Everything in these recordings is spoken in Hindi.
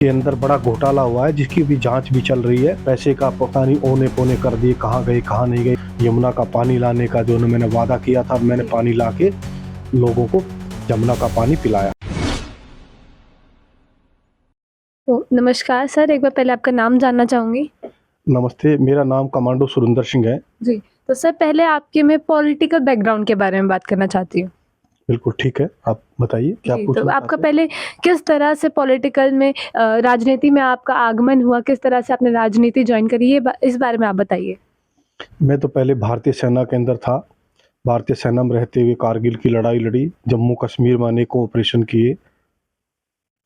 के अंदर बड़ा घोटाला हुआ है जिसकी भी जांच भी चल रही है। पैसे का पता नहीं औने पौने कर दिए, कहाँ गए कहाँ नहीं गए। यमुना का पानी लाने का जो मैंने वादा किया था, मैंने पानी ला के लोगों को यमुना का पानी पिलाया। तो नमस्कार सर, एक बार पहले आपका नाम जानना चाहूँगी? नमस्ते, मेरा नाम कमांडो सुरेंद्र सिंह है। जी, तो सर पहले आपके मैं पॉलिटिकल बैकग्राउंड के बारे में बात करना चाहती हूँ। बिल्कुल ठीक है, आप बताइए क्या जी, तो पूछना आपका चाहते हैं? पहले किस तरह से पॉलिटिकल में राजनीति में आपका आगमन हुआ? किस तरह से आपने राजनीति जॉइन करी? इस बारे में आप बताइए। मैं तो पहले भारतीय सेना के अंदर था। भारतीय सेना में रहते हुए कारगिल की लड़ाई लड़ी, जम्मू कश्मीर में अनेकों ऑपरेशन किए।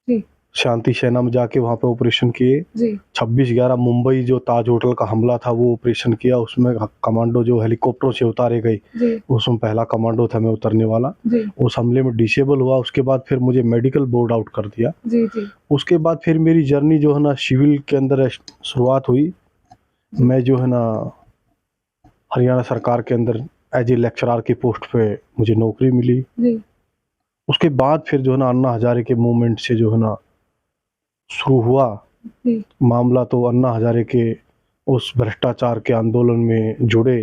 जी, शांति सेना में जाके वहाँ पे ऑपरेशन किए। जी, 26/11 मुंबई जो ताज होटल का हमला था वो ऑपरेशन किया, उसमें कमांडो जो हेलीकॉप्टरों से उतारे गए, जी, उसमें पहला कमांडो था मैं उतरने वाला। जी, उस हमले में डिसेबल हुआ, उसके बाद फिर मुझे मेडिकल बोर्ड आउट कर दिया। जी, जी, उसके बाद फिर मेरी जर्नी जो है ना सिविल के अंदर शुरुआत हुई। जी, मैं जो है ना हरियाणा सरकार के अंदर एज ए लेक्चरर की पोस्ट पे मुझे नौकरी मिली। जी, उसके बाद फिर जो है ना अन्ना हजारे के मूवमेंट से जो है ना शुरू हुआ जी, मामला, तो अन्ना हजारे के उस भ्रष्टाचार के आंदोलन में जुड़े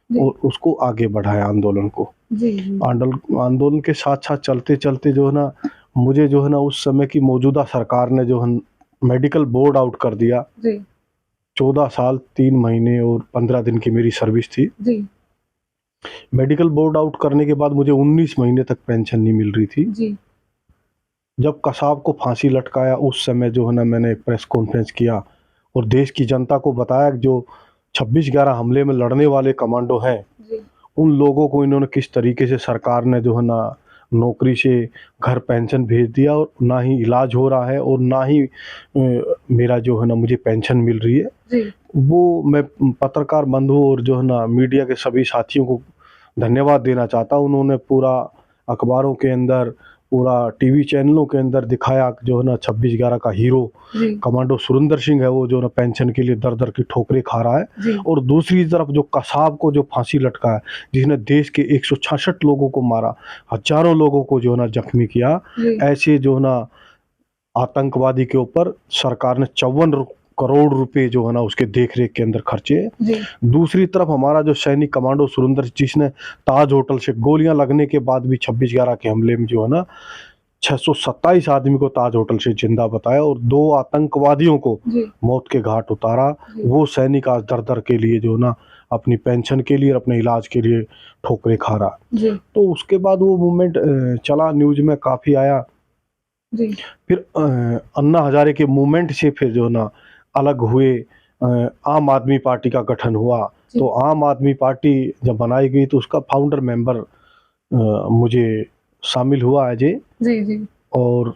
जी, और उसको आगे बढ़ाया आंदोलन को। जी, जी, आंदोलन के साथ-साथ चलते-चलते जो है ना मुझे जो है ना उस समय की मौजूदा सरकार ने जो है मेडिकल बोर्ड आउट कर दिया। जी, 14 साल 3 महीने और 15 दिन की मेरी सर्विस थी। जी, मेडिकल बोर्ड आउट करने के बाद मुझे 19 महीने तक पेंशन नहीं मिल रही थी। जी, जब कसाब को फांसी लटकाया उस समय जो है ना मैंने एक प्रेस कॉन्फ्रेंस किया और देश की जनता को बताया कि जो 26/11 हमले में लड़ने वाले कमांडो हैं, जी, उन लोगों को इन्होंने किस तरीके से सरकार ने जो है ना नौकरी से घर पेंशन भेज दिया और ना ही इलाज हो रहा है और ना ही मेरा जो है ना मुझे पेंशन मिल रही है। जी, वो मैं पत्रकार बंधु और जो है ना मीडिया के सभी साथियों को धन्यवाद देना चाहता हूँ। उन्होंने पूरा अखबारों के अंदर, पूरा टीवी चैनलों के अंदर दिखाया कि जो है ना 26/11 का हीरो जी, कमांडो सुरेंद्र सिंह है, वो जो है ना पेंशन के लिए दर-दर की ठोकरें खा रहा है। जी, और दूसरी तरफ जो कसाब को जो फांसी लटका है, जिसने देश के 166 लोगों को मारा, हज़ारों लोगों को जो है ना ज़ख्मी किया, जी, ऐसे जो है ना आतंकवादी के ऊपर सरकार ने 54 करोड़ रुपए जो है ना उसके देख-रेख के अंदर खर्चे। जी, दूसरी तरफ हमारा जो सैनिक कमांडो सुरेंद्र जिसने ताज होटल से गोलियां लगने के बाद भी 26/11 के हमले में जो है ना 627 आदमी को ताज होटल से जिंदा बताया और 2 आतंकवादियों को जी, मौत के घाट उतारा। जी, वो सैनिक आज दर-दर के लिए जो है ना अपनी पेंशन के लिए और अपने इलाज के लिए ठोकरें खा रहा। जी, तो उसके बाद वो मूवमेंट चला, न्यूज़ में काफ़ी आया। जी, फिर अन्ना हजारे के मूवमेंट से फिर जो है ना अलग हुए, आम आदमी पार्टी का गठन हुआ। जी, तो आम आदमी पार्टी जब बनाई गई तो उसका फाउंडर मेंबर मुझे शामिल हुआ अजय। जी, जी, और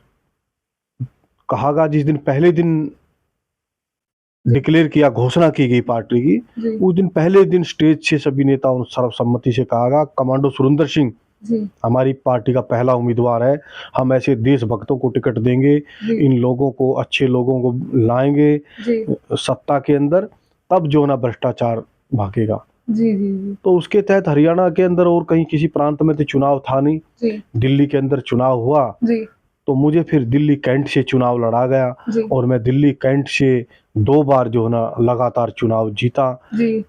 कहा गया जिस दिन पहले दिन जी, डिक्लेयर किया, घोषणा की गई पार्टी की, जी, उस दिन पहले दिन स्टेज से सभी नेताओं सर्वसम्मति से कहा गया कमांडो सुरेंद्र सिंह जी, हमारी पार्टी का पहला उम्मीदवार है। हम ऐसे देशभक्तों को टिकट देंगे, जी, इन लोगों को, अच्छे लोगों को लाएँगे जी, सत्ता के अंदर, तब जो है ना भ्रष्टाचार भागेगा। जी, जी, जी, तो उसके तहत हरियाणा के अंदर और कहीं किसी प्रांत में तो चुनाव था नहीं, जी, दिल्ली के अंदर चुनाव हुआ, जी, तो मुझे फिर दिल्ली कैंट से चुनाव लड़ा गया जी, और मैं दिल्ली कैंट से 2 बार जो है ना लगातार चुनाव जीता। जी,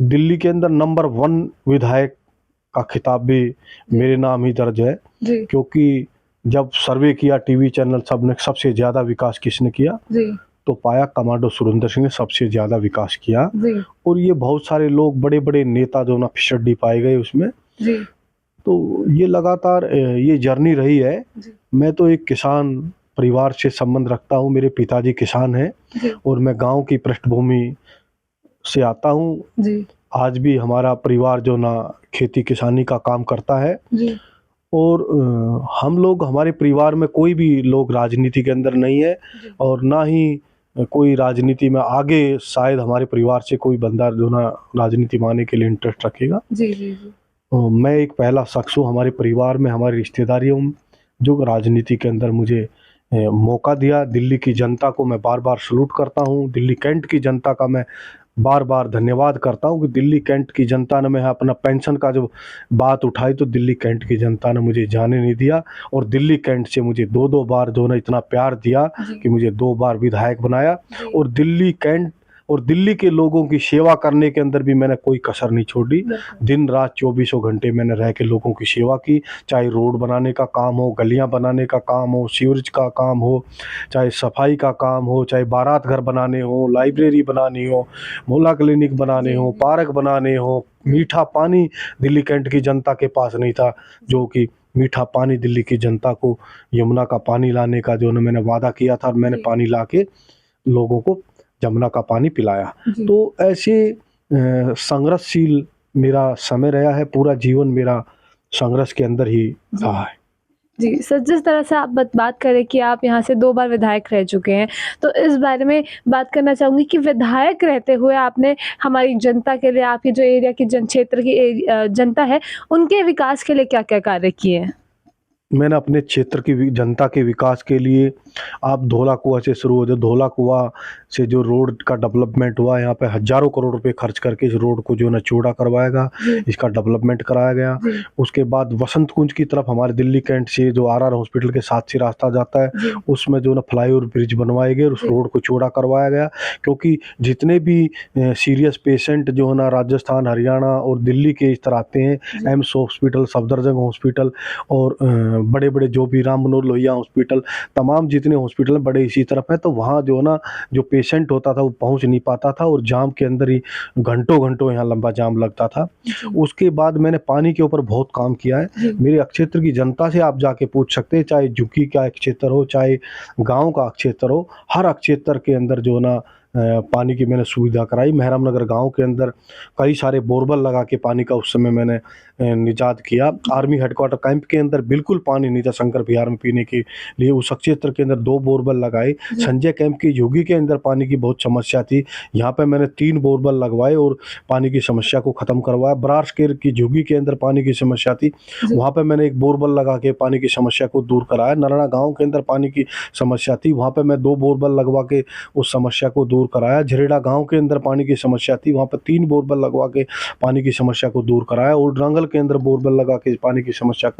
दिल्ली के अंदर नंबर 1 विधायक का खिताब भी जी, मेरे नाम ही दर्ज है, जी, क्योंकि जब सर्वे किया टीवी चैनल सब ने सबसे ज़्यादा विकास किसने किया, जी, तो पाया कमांडो सुरेंद्र सिंह ने सबसे ज़्यादा विकास किया। जी, और ये बहुत सारे लोग, बड़े-बड़े नेता जो ना फिसड्डी पाए गए उसमें। जी, तो ये लगातार ये जर्नी रही है। जी, मैं तो एक किसान परिवार से संबंध रखता हूँ, मेरे पिताजी किसान हैं जी, और मैं गाँव की पृष्ठभूमि से आता हूँ। जी, आज भी हमारा परिवार जो ना खेती-किसानी का काम करता है जी, और हम लोग, हमारे परिवार में कोई भी लोग राजनीति के अंदर नहीं है जी, और ना ही कोई राजनीति में आगे शायद हमारे परिवार से कोई बंदा जो ना राजनीति में आने के लिए इंटरेस्ट रखेगा। जी, जी, जी, मैं एक पहला शख्स हूँ हमारे परिवार में, हमारी रिश्तेदारियों में, जो राजनीति के अंदर मुझे मौका दिया। दिल्ली की जनता को मैं बार-बार सैल्यूट करता हूँ। दिल्ली कैंट की जनता का मैं बार बार धन्यवाद करता हूँ कि दिल्ली कैंट की जनता ने मैं अपना पेंशन का जो बात उठाई तो दिल्ली कैंट की जनता ने मुझे जाने नहीं दिया, और दिल्ली कैंट से मुझे दो दो बार जो है इतना प्यार दिया कि मुझे 2 बार विधायक बनाया। और दिल्ली कैंट और दिल्ली के लोगों की सेवा करने के अंदर भी मैंने कोई कसर नहीं छोड़ी। दिन रात 24 घंटे मैंने रह के लोगों की सेवा की, चाहे रोड बनाने का काम हो, गलियां बनाने का काम हो, सीवरेज का काम हो, चाहे सफाई का काम हो, चाहे बारात घर बनाने हो, लाइब्रेरी बनानी हो, मोहल्ला क्लिनिक बनाने हो, पार्क बनाने हो। मीठा पानी दिल्ली कैंट की जनता के पास नहीं था, जो कि मीठा पानी दिल्ली की जनता को यमुना का पानी लाने का जो मैंने वादा किया था, मैंने पानी ला के लोगों को यमुना का पानी पिलाया। तो ऐसे संघर्षशील मेरा समय रहा है, पूरा जीवन मेरा संघर्ष के अंदर ही रहा है। जी, सर जिस तरह से आप बात करें कि आप यहाँ से 2 बार विधायक रह चुके हैं, तो इस बारे में बात करना चाहूँगी कि विधायक रहते हुए आपने हमारी जनता के लिए, आपके जो एरिया की क्षेत्र की जनता है, उनके विकास के लिए क्या-क्या कार्य किए हैं? मैंने अपने क्षेत्र की जनता के विकास के लिए, आप धौला कुआं से शुरू हो जाओ, धौला कुआं से जो रोड का डेवलपमेंट हुआ, यहाँ पे हज़ारों करोड़ रुपए खर्च करके इस रोड को जो है चौड़ा करवाया गया, इसका डेवलपमेंट कराया गया। उसके बाद वसंत कुंज की तरफ हमारे दिल्ली कैंट से जो आरआर हॉस्पिटल के साथ से रास्ता जाता है, उसमें जो फ्लाईओवर ब्रिज बनवाए गए, उस रोड को चौड़ा करवाया गया। क्योंकि जितने भी सीरियस पेशेंट जो है ना राजस्थान, हरियाणा और दिल्ली के इस तरह आते हैं, एम्स हॉस्पिटल, सफदरजंग हॉस्पिटल और बड़े बड़े जो भी राम मनोहर लोहिया हॉस्पिटल, तमाम जितने हॉस्पिटल बड़े इसी तरफ है, तो वहाँ जो है ना जो पेशेंट होता था वो पहुँच नहीं पाता था, और जाम के अंदर ही घंटों घंटों यहाँ लंबा जाम लगता था। उसके बाद मैंने पानी के ऊपर बहुत काम किया है। मेरे क्षेत्र की जनता से आप जाके पूछ सकते हैं, चाहे झुग्गी का क्षेत्र हो, चाहे गाँव का क्षेत्र हो, हर क्षेत्र के अंदर जो है ना पानी की मैंने सुविधा कराई। मेहराम नगर गाँव के अंदर कई सारे बोरवेल लगा के पानी का उस समय मैंने निजात किया। आर्मी हेडक्वार्टर कैंप के अंदर बिल्कुल पानी नहीं था शंकर विहार में पीने के लिए, उस क्षेत्र के अंदर 2 बोरवेल लगाए। संजय कैंप की झुग्गी के अंदर पानी की बहुत समस्या थी, यहाँ पे मैंने 3 बोरवेल लगवाए और पानी की समस्या को ख़त्म करवाया। बरारसकेर की झुग्गी के अंदर पानी की समस्या थी, वहाँ पे मैंने 1 बोरवेल लगा के पानी की समस्या को दूर कराया। नरना गाँव के अंदर पानी की समस्या थी, वहाँ पर मैं 2 बोरवेल लगवा के उस समस्या को दूर कराया। झरेड़ा गाँव के अंदर पानी की समस्या थी, वहाँ पर 3 बोरवेल लगवा के पानी की समस्या को दूर कराया। और रंगल के अंदर बोरवेल लगा के पानी की समस्या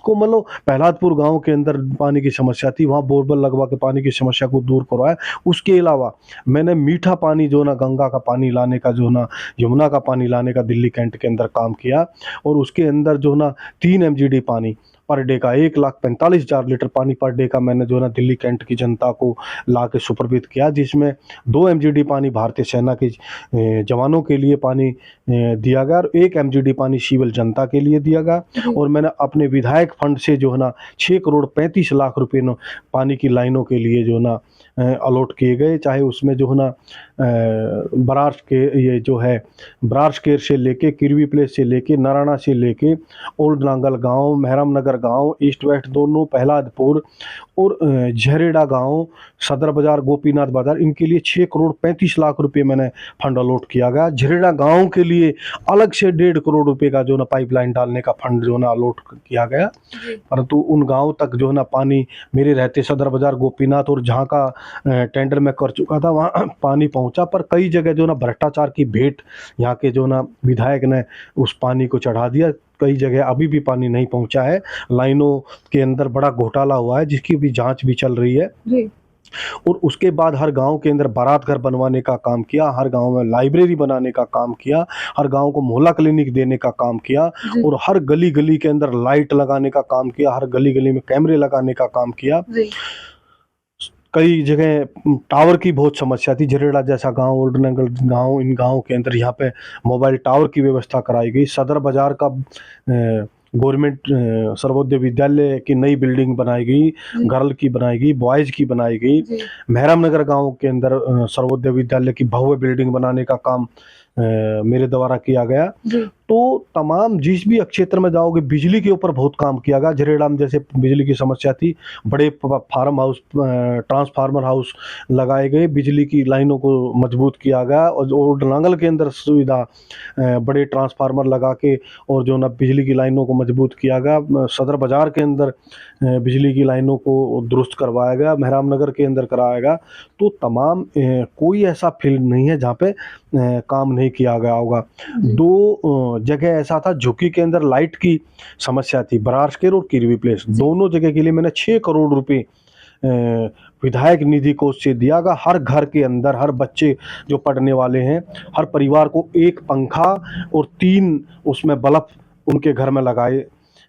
को मतलब प्रहलादपुर गांव के अंदर पानी की समस्या थी, वहाँ बोरवेल लगवा के पानी की समस्या को दूर करवाया। उसके अलावा मैंने मीठा पानी जो ना गंगा का पानी लाने का, जो ना यमुना का पानी लाने का दिल्ली कैंट के अंदर काम किया, और उसके अंदर जो ना 3 MGD पानी पर डे का 1,45,000 लीटर पानी पर डे का मैंने जो ना दिल्ली कैंट की जनता को ला के सुप्रभित किया, जिसमें 2 MGD पानी भारतीय सेना के जवानों के लिए पानी दिया गया और 1 MGD पानी सिविल जनता के लिए दिया गया। और मैंने अपने विधायक फंड से जो है ना 6,35,00,000 रुपये पानी की लाइनों के लिए जो है ना अलॉट किए गए, चाहे उसमें जो है ना बरारसकेर से लेके, किरवी प्लेस से लेके, नारायणा से लेके, ओल्ड नांगल गांव, मेहराम नगर गांव, ईस्ट वेस्ट दोनों, प्रहलादपुर और झरेड़ा गांव, सदर बाजार, गोपीनाथ बाजार, इनके लिए 6,35,00,000 रुपये मैंने फंड अलॉट किया गया। झरेड़ा गांव के लिए अलग से 1.5 करोड़ रुपये का जो ना पाइपलाइन डालने का फंड जो ना अलॉट किया गया, परंतु उन गाँव तक जो ना पानी मेरे रहते सदर बाजार, गोपीनाथ और जहाँ का टेंडर मैं कर चुका था वहाँ पानी पहुँचा, पर कई जगह जो ना भ्रष्टाचार की भेंट यहाँ के जो ना विधायक ने उस पानी को चढ़ा दिया। कई जगह अभी भी पानी नहीं पहुँचा है, लाइनों के अंदर बड़ा घोटाला हुआ है, जिसकी भी जांच भी चल रही है। और उसके बाद हर गांव के अंदर बारात घर बनवाने का काम किया, हर गांव में लाइब्रेरी बनाने का काम किया, हर गांव को मोहल्ला क्लिनिक देने का काम किया, और हर गली गली के अंदर लाइट लगाने का काम किया, हर गली गली में कैमरे लगाने का काम किया। कई जगह टावर की बहुत समस्या थी, झरेड़ा जैसा गांव, ओल्ड नंगल गांव, इन गांव के अंदर यहाँ पे मोबाइल टावर की व्यवस्था कराई गई। सदर बाजार का गवर्नमेंट सर्वोदय विद्यालय की नई बिल्डिंग बनाई गई, गर्ल की बनाई गई, बॉयज़ की बनाई गई। मेहराम नगर गाँव के अंदर सर्वोदय विद्यालय की भव्य बिल्डिंग बनाने का काम मेरे द्वारा किया गया। तो तमाम जिस भी क्षेत्र में जाओगे बिजली के ऊपर बहुत काम किया गया। झरेड़ा में जैसे बिजली की समस्या थी, बड़े फार्म हाउस, ट्रांसफार्मर हाउस लगाए गए, बिजली की लाइनों को मजबूत किया गया और नांगल के अंदर सुविधा बड़े ट्रांसफार्मर लगा के और जो ना बिजली की लाइनों को मजबूत किया गया। सदर बाज़ार के अंदर बिजली की लाइनों को दुरुस्त करवाया गया, मेहराम नगर के अंदर कराया गया। तो तमाम कोई ऐसा फील्ड नहीं है जहाँ पे काम नहीं किया गया होगा। जी। दो जगह ऐसा था, झुग्गी के अंदर लाइट की समस्या थी, बरारस्केर और किरवी प्लेस, जी। दोनों जगह के लिए मैंने 6 करोड़ रुपए विधायक निधि कोष से दिया गया। हर घर के अंदर हर बच्चे जो पढ़ने वाले हैं, हर परिवार को 1 पंखा और 3 उसमें बल्ब उनके घर में लगाए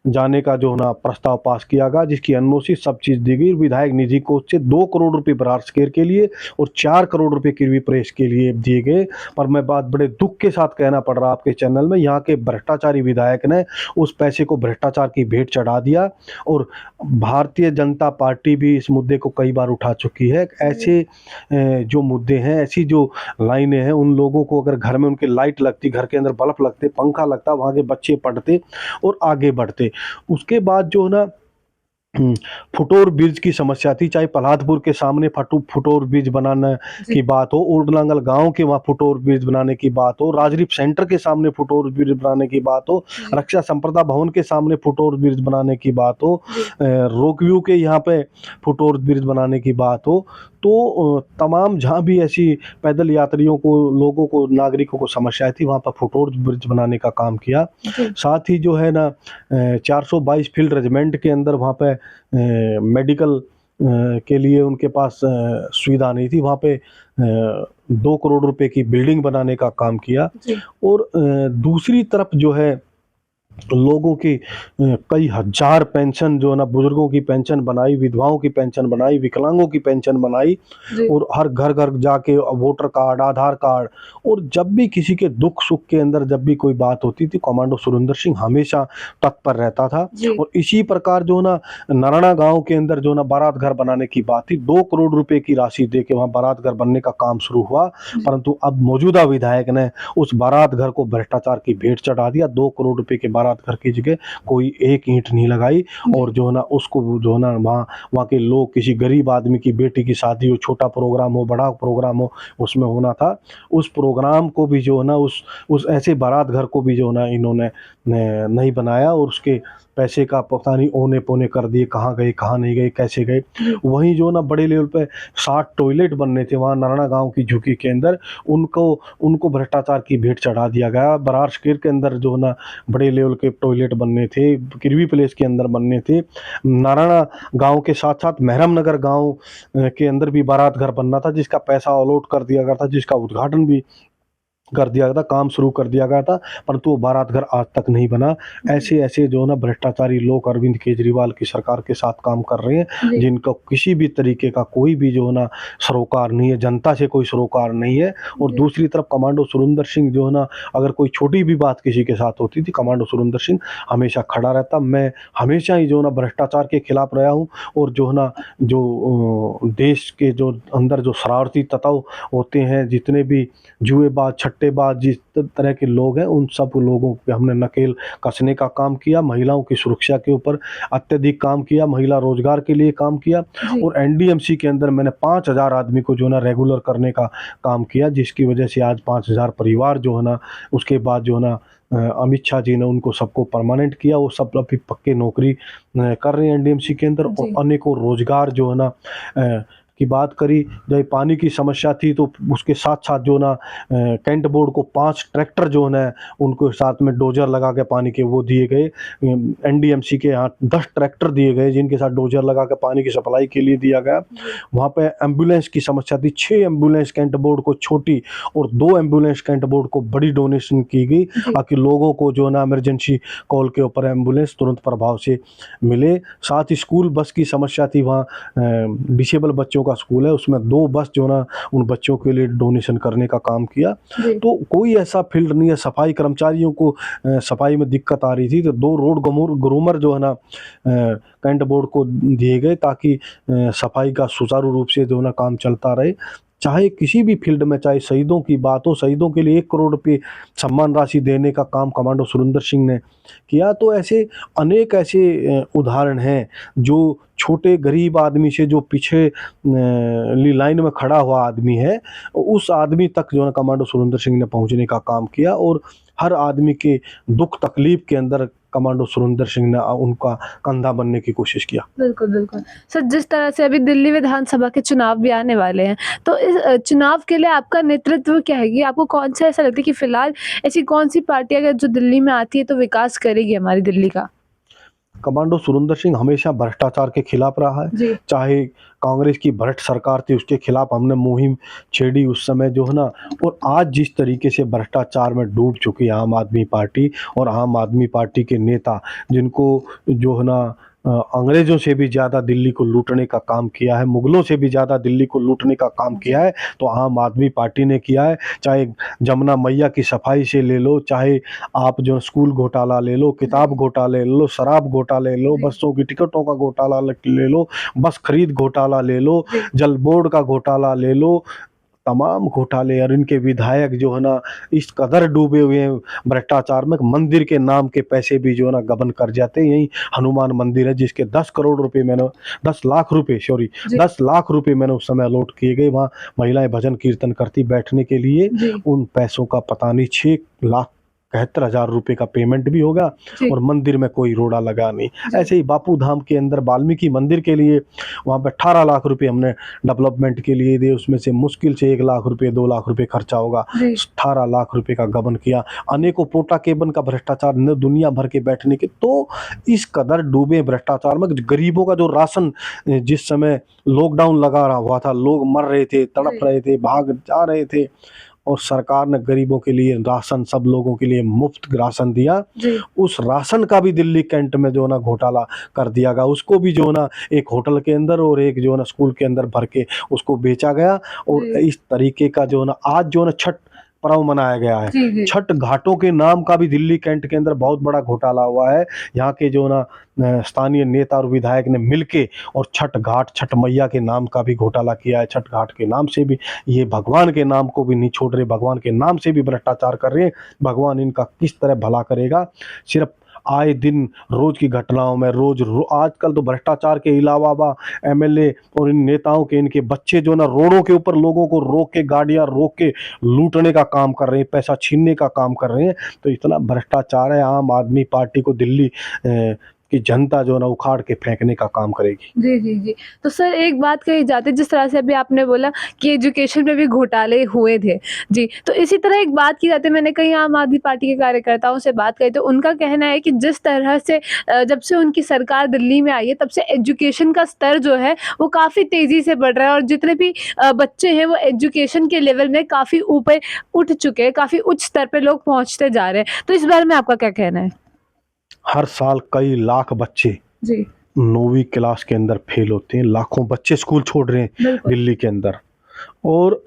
जाने का जो है ना प्रस्ताव पास किया गया, जिसकी अनुमोदित सब चीज़ दी गई। विधायक निधि कोष से 2 करोड़ रुपए बरारस्केर के लिए और 4 करोड़ रुपए किरवी प्रेस के लिए दिए गए। पर मैं बात बड़े दुख के साथ कहना पड़ रहा आपके चैनल में, यहाँ के भ्रष्टाचारी विधायक ने उस पैसे को भ्रष्टाचार की भेंट चढ़ा दिया और भारतीय जनता पार्टी भी इस मुद्दे को कई बार उठा चुकी है। ऐसे जो मुद्दे हैं, ऐसी जो लाइनें हैं, उन लोगों को अगर घर में उनके लाइट लगती, घर के अंदर बल्ब लगते, पंखा लगता, वहाँ के बच्चे पढ़ते और आगे बढ़ते। उसके बाद जो है ना फुटोर ब्रिज की समस्या थी, चाहे प्रहलादपुर के सामने फुटोर ब्रिज बनाने जी। की बात हो, ओल्ड नांगल गांव के वहाँ फुटोर ब्रिज बनाने की बात हो, राजरीप सेंटर के सामने फुटोर ब्रिज बनाने की बात हो, जी। रक्षा संप्रदा भवन के सामने फुटोर ब्रिज बनाने की बात हो, जी। रोकव्यू के यहाँ पे फुटोर ब्रिज बनाने की बात हो, तो तमाम जहाँ भी ऐसी पैदल यात्रियों को, लोगों को, नागरिकों को समस्याएं थी, वहाँ पर फुटोर ब्रिज बनाने का काम किया। जी। साथ ही जो है ना 422 फील्ड रेजिमेंट के अंदर वहाँ पे मेडिकल के लिए उनके पास सुविधा नहीं थी, वहाँ पे 2 करोड़ रुपए की बिल्डिंग बनाने का काम किया। जी। और दूसरी तरफ जो है लोगों की कई हजार पेंशन जो है ना, बुजुर्गों की पेंशन बनाई, विधवाओं की पेंशन बनाई, विकलांगों की पेंशन बनाई जी। और हर घर घर जाके वोटर कार्ड, आधार कार्ड, और जब भी किसी के दुख सुख के अंदर जब भी कोई बात होती थी, कमांडो सुरेंद्र सिंह हमेशा तत्पर रहता था। जी। और इसी प्रकार जो ना नारायणा गांव के अंदर जो ना बारात घर बनाने की बात थी, 2 करोड़ रुपए की राशि दे के वहाँ बारात घर बनने का काम शुरू हुआ, परंतु अब मौजूदा विधायक ने उस बारात घर को भ्रष्टाचार की भेंट चढ़ा दिया। 2 करोड़ रुपए के बारात घर की जगह कोई एक ईंट नहीं लगाई और जो है ना उसको जो है ना वहाँ के लोग, किसी गरीब आदमी की बेटी की शादी हो, छोटा प्रोग्राम हो, बड़ा प्रोग्राम हो, उसमें होना था, उस प्रोग्राम को भी जो है ना उस ऐसे बारात घर को भी जो है ना इन्होंने नहीं बनाया और उसके पैसे का पता नहीं ओने पोने कर दिए, कहाँ गए, कहाँ नहीं गए, कैसे गए। वहीं जो ना बड़े लेवल पे 60 टॉयलेट बनने थे वहाँ नारायणा गांव की झुग्गी के अंदर, उनको भ्रष्टाचार की भेंट चढ़ा दिया गया। बरारस्केर के अंदर जो ना बड़े लेवल के टॉयलेट बनने थे, किरवी प्लेस के अंदर बनने थे, नारायणा गांव के साथ साथ मेहराम नगर गांव के अंदर भी बारात घर बनना था, जिसका पैसा अलॉट कर दिया गया था, जिसका उद्घाटन भी कर दिया गया था, काम शुरू कर दिया गया था, परंतु वो बारात घर आज तक नहीं बना। ऐसे ऐसे जो ना भ्रष्टाचारी लोग अरविंद केजरीवाल की सरकार के साथ काम कर रहे हैं, जिनका किसी भी तरीके का कोई भी जो ना सरोकार नहीं है, जनता से कोई सरोकार नहीं है। और दूसरी तरफ कमांडो सुरेंद्र सिंह जो है ना, अगर कोई छोटी भी बात किसी के साथ होती थी, कमांडो सुरेंद्र सिंह हमेशा खड़ा रहता। मैं हमेशा ही जो ना भ्रष्टाचार के खिलाफ रहा हूँ और जो है ना जो देश के जो अंदर जो शरारती तत्व होते हैं, जितने भी जुएबाज, सट्टेबाज, जिस तरह के लोग हैं, उन सब लोगों पे हमने नकेल कसने का काम किया। महिलाओं की सुरक्षा के ऊपर अत्यधिक काम किया, महिला रोजगार के लिए काम किया और एनडीएमसी के अंदर मैंने 5000 आदमी को जो है ना रेगुलर करने का काम किया, जिसकी वजह से आज 5000 परिवार जो है ना, उसके बाद जो है ना अमित शाह जी ने उनको सबको परमानेंट किया, वो सब अभी पक्के नौकरी कर रहे हैं एनडीएमसी के अंदर। और अनेकों रोजगार जो है ना की बात करी, जब पानी की समस्या थी तो उसके साथ साथ जो ना कैंट बोर्ड को 5 ट्रैक्टर जो है ना उनको साथ में डोजर लगा के पानी के वो दिए गए। एनडीएमसी के यहाँ 10 ट्रैक्टर दिए गए, जिनके साथ डोजर लगा के पानी की सप्लाई के लिए दिया गया। वहाँ पे एम्बुलेंस की समस्या थी, 6 एम्बुलेंस कैंट बोर्ड को छोटी और 2 एम्बुलेंस कैंट बोर्ड को बड़ी डोनेशन की गई, ताकि लोगों को जो ना इमरजेंसी कॉल के ऊपर एम्बुलेंस तुरंत प्रभाव से मिले। साथ ही स्कूल बस की समस्या थी, वहाँ डिसेबल बच्चों का स्कूल है, उसमें 2 बस जो ना उन बच्चों के लिए डोनेशन करने का काम किया। तो कोई ऐसा फील्ड नहीं है। सफाई कर्मचारियों को सफाई में दिक्कत आ रही थी, तो 2 रोड ग्रूमर जो है ना कैंट बोर्ड को दिए गए, ताकि सफाई का सुचारू रूप से जो ना काम चलता रहे। चाहे किसी भी फील्ड में, चाहे शहीदों की बात हो, शहीदों के लिए 1 करोड़ रुपए सम्मान राशि देने का काम कमांडो सुरेंद्र सिंह ने किया। तो ऐसे अनेक ऐसे उदाहरण हैं जो छोटे गरीब आदमी से, जो पीछे ली लाइन में खड़ा हुआ आदमी है, उस आदमी तक जो है कमांडो सुरेंद्र सिंह ने पहुंचने का काम किया और हर आदमी के दुख तकलीफ के अंदर कमांडो सुरेंद्र सिंह ने उनका कंधा बनने की कोशिश किया। बिल्कुल, बिल्कुल। सर, जिस तरह से अभी दिल्ली विधानसभा के चुनाव भी आने वाले हैं, तो इस चुनाव के लिए आपका नेतृत्व क्या है? कि आपको कौन-सा ऐसा लगता है कि फ़िलहाल ऐसी कौन-सी पार्टी अगर जो दिल्ली में आती है तो विकास करेगी हमारी दिल्ली का? कमांडो सुरेंद्र सिंह हमेशा भ्रष्टाचार के खिलाफ रहा है। जी। चाहे कांग्रेस की भ्रष्ट सरकार थी, उसके खिलाफ हमने मुहिम छेड़ी उस समय जो है ना। और आज जिस तरीके से भ्रष्टाचार में डूब चुकी है आम आदमी पार्टी, और आम आदमी पार्टी के नेता जिनको जो है ना अंग्रेज़ों से भी ज़्यादा दिल्ली को लूटने का काम किया है, मुगलों से भी ज़्यादा दिल्ली को लूटने का काम किया है, तो आम आदमी पार्टी ने किया है। चाहे जमुना मैया की सफाई से ले लो, चाहे आप जो स्कूल घोटाला ले लो, किताब घोटाले ले लो, शराब घोटाले ले लो, जी। बसों की टिकटों का घोटाला ले लो, बस खरीद घोटाला ले लो, जी। जल बोर्ड का घोटाला ले लो, तमाम घोटाले। और इनके विधायक जो है ना इस कदर डूबे हुए हैं भ्रष्टाचार में, मंदिर के नाम के पैसे भी जो है ना गबन कर जाते हैं। यही हनुमान मंदिर है जिसके 10 करोड़ रुपए मैंने 10 लाख रुपए सॉरी जी। 10 लाख रुपए मैंने उस समय अलॉट किए गए। वहाँ महिलाएं भजन कीर्तन करती बैठने के लिए, जी। उन पैसों का पता नहीं 6,71,000 रुपए का पेमेंट भी होगा जी। और मंदिर में कोई रोड़ा लगा नहीं। जी। ऐसे ही बापू धाम के अंदर वाल्मीकि मंदिर के लिए वहाँ पे 18 लाख रुपए हमने डेवलपमेंट के लिए दिए, उसमें से मुश्किल से 1 लाख रुपए 2 लाख रुपए खर्चा होगा। जी। 18 लाख रुपए का गबन किया। अनेकों पोटा केबन का भ्रष्टाचार न दुनिया भर के बैठने के। तो इस कदर डूबे भ्रष्टाचार में, गरीबों का जो राशन जिस समय लॉकडाउन लगा रहा हुआ था, लोग मर रहे थे, तड़प जी। रहे थे, भाग जा रहे थे, और सरकार ने गरीबों के लिए राशन, सब लोगों के लिए मुफ्त राशन दिया। जी। उस राशन का भी दिल्ली कैंट में जो है ना घोटाला कर दिया गया। उसको भी जो है ना एक होटल के अंदर और एक जो है ना स्कूल के अंदर भर के उसको बेचा गया। और जी। इस तरीके का जो है ना आज जो है ना छठ पर्व मनाया गया है। जी। जी। छठ घाटों के नाम का भी दिल्ली कैंट के अंदर बहुत बड़ा घोटाला हुआ है। यहाँ के जो ना स्थानीय नेता और विधायक ने मिलके और छठ घाट, छठ मैया के नाम का भी घोटाला किया है। छठ घाट के नाम से भी, ये भगवान के नाम को भी नहीं छोड़ रहे, भगवान के नाम से भी भ्रष्टाचार कर रहे हैं। भगवान इनका किस तरह भला करेगा। सिर्फ आए दिन रोज की घटनाओं में आजकल तो भ्रष्टाचार के अलावा एमएलए और इन नेताओं के, इनके बच्चे जो ना रोडों के ऊपर लोगों को रोक के, गाड़ियां रोक के लूटने का काम कर रहे हैं, पैसा छीनने का काम कर रहे हैं। तो इतना भ्रष्टाचार है। आम आदमी पार्टी को दिल्ली की जनता जो ना उखाड़ के फेंकने का काम करेगी। जी, जी, जी। तो सर, एक बात कही जाती है, जिस तरह से अभी आपने बोला कि एजुकेशन में भी घोटाले हुए थे। जी, तो इसी तरह एक बात की जाती है, मैंने कई आम आदमी पार्टी के कार्यकर्ताओं से बात करी, तो उनका कहना है कि जिस तरह से जब से उनकी सरकार दिल्ली में आई है, तब से एजुकेशन का स्तर जो है वो काफ़ी तेज़ी से बढ़ रहा है, और जितने भी बच्चे हैं वो एजुकेशन के लेवल में काफ़ी ऊपर उठ चुके हैं, काफ़ी उच्च स्तर पे लोग पहुँचते जा रहे हैं। तो इस बारे में आपका क्या कहना है? हर साल कई लाख बच्चे जी। 9वीं क्लास के अंदर फेल होते हैं। लाखों बच्चे स्कूल छोड़ रहे हैं बिल्कुल। दिल्ली के अंदर। और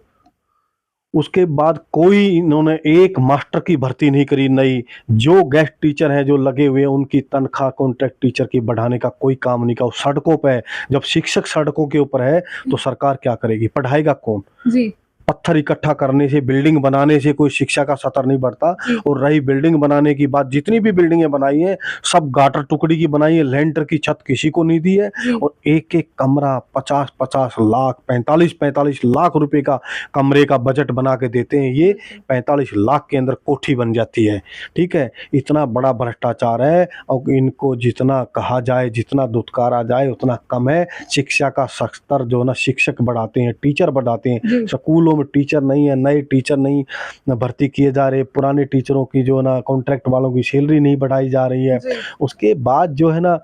उसके बाद कोई इन्होंने एक मास्टर की भर्ती नहीं करी नई। जो गेस्ट टीचर हैं जो लगे हुए हैं, उनकी तनख्वाह कॉन्ट्रैक्ट टीचर की बढ़ाने का कोई काम नहीं किया। सड़कों पे है, जब शिक्षक सड़कों के ऊपर है तो सरकार क्या करेगी? पढ़ाएगा कौन? जी। पत्थर इकट्ठा करने से, बिल्डिंग बनाने से कोई शिक्षा का स्तर नहीं बढ़ता। जी। और रही बिल्डिंग बनाने की बात, जितनी भी बिल्डिंगें बनाई हैं सब गाटर टुकड़ी की बनाई है, लेंटर की छत किसी को नहीं दी है। जी। और एक एक कमरा 50-50 लाख, 45-45 लाख रुपए का कमरे का बजट बना के देते हैं। ये 45 लाख के अंदर कोठी बन जाती है। ठीक है, इतना बड़ा भ्रष्टाचार है। और इनको जितना कहा जाए, जितना दुत्कारा जाए उतना कम है। शिक्षा का स्तर जो ना, शिक्षक बढ़ाते हैं, टीचर बढ़ाते हैं, जी। स्कूलों में टीचर नहीं है, नए टीचर नहीं भर्ती किए जा रहे, पुराने टीचरों की जो ना कॉन्ट्रैक्ट वालों की सैलरी नहीं बढ़ाई जा रही है। जी। उसके बाद जो है ना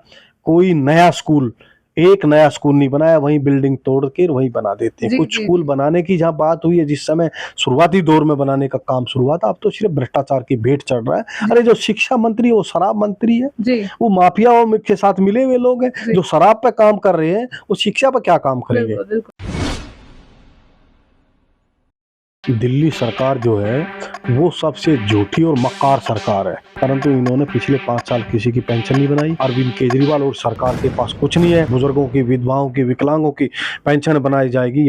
कोई एक नया स्कूल नहीं बनाया, वहीं बिल्डिंग तोड़ के वहीं बना देते हैं। जी, कुछ जी, स्कूल जी। बनाने की जहाँ बात हुई है, जिस समय शुरुआती दौर में बनाने का काम शुरू हुआ था, अब तो सिर्फ भ्रष्टाचार की भेंट चढ़ रहा है। अरे जो शिक्षा मंत्री है वो शराब मंत्री है, जी। वो माफियाओं के साथ मिले हुए लोग हैं। जी। जो शराब पे काम कर रहे हैं वो शिक्षा पे क्या काम करेंगे? बिल्कुल, बिल्कुल। दिल्ली सरकार जो है वो सबसे झूठी और मक्कार सरकार है, परंतु इन्होंने पिछले 5 साल किसी की पेंशन नहीं बनाई। अरविंद केजरीवाल और सरकार के पास कुछ नहीं है। बुजुर्गों की, विधवाओं की, विकलांगों की पेंशन बनाई जाएगी।